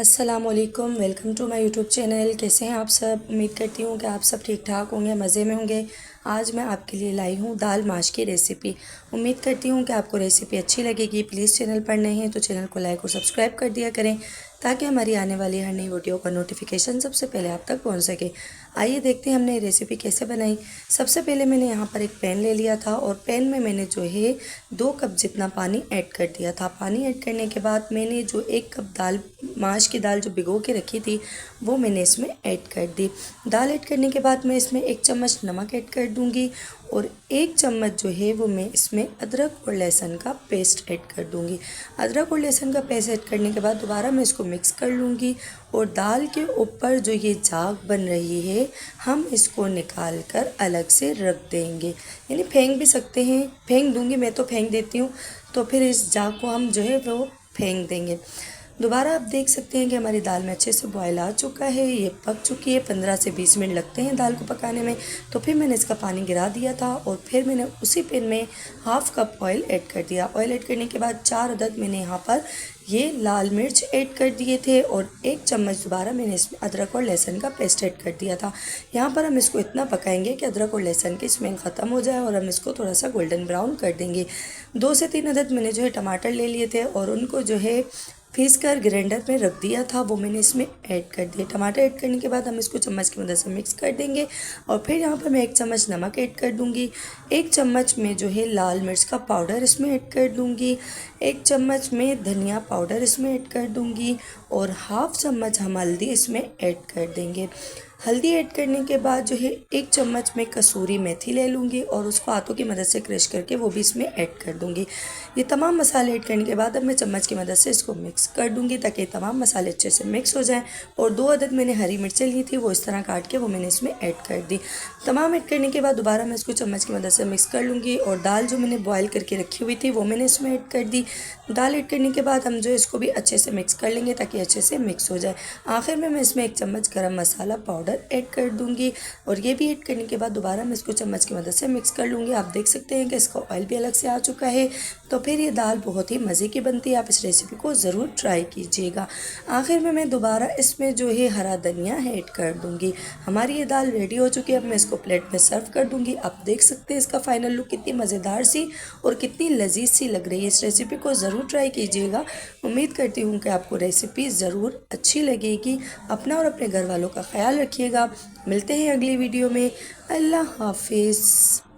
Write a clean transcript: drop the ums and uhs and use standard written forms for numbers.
अस्सलामुअलैकुम, welcome to my YouTube channel. कैसे हैं आप सब? उम्मीद करती हूँ कि आप सब ठीक ठाक होंगे, मज़े में होंगे। आज मैं आपके लिए लाई हूँ दाल माश की रेसिपी। उम्मीद करती हूँ कि आपको रेसिपी अच्छी लगेगी। प्लीज़ चैनल पर नए हैं तो चैनल को लाइक और सब्सक्राइब कर दिया करें ताकि हमारी आने वाली हर नई वीडियो का नोटिफिकेशन सबसे पहले आप तक पहुँच सके। आइए देखते हैं हमने ये रेसिपी कैसे बनाई। सबसे पहले मैंने यहाँ पर एक पैन ले लिया था और पैन में मैंने जो है 2 कप जितना पानी ऐड कर दिया था। पानी ऐड करने के बाद मैंने जो 1 कप दाल माश की दाल जो भिगो के रखी थी वो मैंने इसमें ऐड कर दी। दाल ऐड करने के बाद मैं इसमें 1 चम्मच नमक ऐड कर दूंगी और 1 चम्मच जो है वो मैं इसमें अदरक और लहसुन का पेस्ट ऐड कर दूंगी। अदरक और लहसुन का पेस्ट ऐड करने के बाद दोबारा मैं इसको मिक्स कर लूँगी और दाल के ऊपर जो ये झाग बन रही है हम इसको निकाल कर अलग से रख देंगे, यानी फेंक भी सकते हैं। फेंक दूंगी, मैं तो फेंक देती हूँ, तो फिर इस झाग को हम जो है वो फेंक देंगे। दोबारा आप देख सकते हैं कि हमारी दाल में अच्छे से बॉयल आ चुका है, ये पक चुकी है। 15 से 20 मिनट लगते हैं दाल को पकाने में। तो फिर मैंने इसका पानी गिरा दिया था और फिर मैंने उसी पैन में हाफ़ कप ऑयल ऐड कर दिया। ऑयल ऐड करने के बाद 4 अदद मैंने यहाँ पर ये लाल मिर्च ऐड कर दिए थे और 1 चम्मच दोबारा मैंने इसमें अदरक और लहसुन का पेस्ट ऐड कर दिया था। यहाँ पर हम इसको इतना पकाएंगे कि अदरक और लहसुन की स्मेल ख़त्म हो जाए और हम इसको थोड़ा सा गोल्डन ब्राउन कर देंगे। 2 से 3 अदद मैंने जो है टमाटर ले लिए थे और उनको जो है पीस कर ग्राइंडर में रख दिया था, वो मैंने इसमें ऐड कर दिया। टमाटर ऐड करने के बाद हम इसको चम्मच की मदद से मिक्स कर देंगे और फिर यहाँ पर मैं 1 चम्मच नमक ऐड कर दूँगी। 1 चम्मच में जो है लाल मिर्च का पाउडर इसमें ऐड कर दूँगी। 1 चम्मच में धनिया पाउडर इसमें ऐड कर दूँगी और हाफ़ चम्मच हम हल्दी इसमें ऐड कर देंगे। हल्दी ऐड करने के बाद जो है 1 चम्मच में कसूरी मेथी ले लूँगी और उसको हाथों की मदद से क्रश करके वो भी इसमें ऐड कर दूँगी। ये तमाम मसाले ऐड करने के बाद अब मैं चम्मच की मदद से इसको मिक्स कर दूँगी ताकि तमाम मसाले अच्छे से मिक्स हो जाएं। और 2 अदद मैंने हरी मिर्चें ली थी, वो इस तरह काट के वो मैंने इसमें ऐड कर दी। तमाम ऐड करने के बाद दोबारा मैं इसको चम्मच की मदद से मिक्स कर लूँगी और दाल जो मैंने बॉयल करके रखी हुई थी वो मैंने इसमें ऐड कर दी। दाल ऐड करने के बाद हम जो इसको भी अच्छे से मिक्स कर लेंगे ताकि अच्छे से मिक्स हो जाए। आखिर में मैं इसमें 1 चम्मच गरम मसाला पाउडर ऐड कर दूंगी और ये भी ऐड करने के बाद दोबारा मैं इसको चम्मच की मदद से मिक्स कर लूँगी। आप देख सकते हैं कि इसका ऑयल भी अलग से आ चुका है। तो फिर ये दाल बहुत ही मज़े की बनती है। आप इस रेसिपी को ज़रूर ट्राई कीजिएगा। आखिर में मैं दोबारा इसमें जो है हरा धनिया ऐड कर दूँगी। हमारी ये दाल रेडी हो चुकी है। अब मैं इसको प्लेट में सर्व कर दूँगी। आप देख सकते हैं इसका फाइनल लुक कितनी मज़ेदार सी और कितनी लजीज सी लग रही है। इस रेसिपी को ज़रूर ट्राई कीजिएगा। उम्मीद करती हूँ कि आपको रेसिपी ज़रूर अच्छी लगेगी। अपना और अपने घर वालों का ख्याल रखिएगा। मिलते हैं अगली वीडियो में। अल्लाह हाफिज़।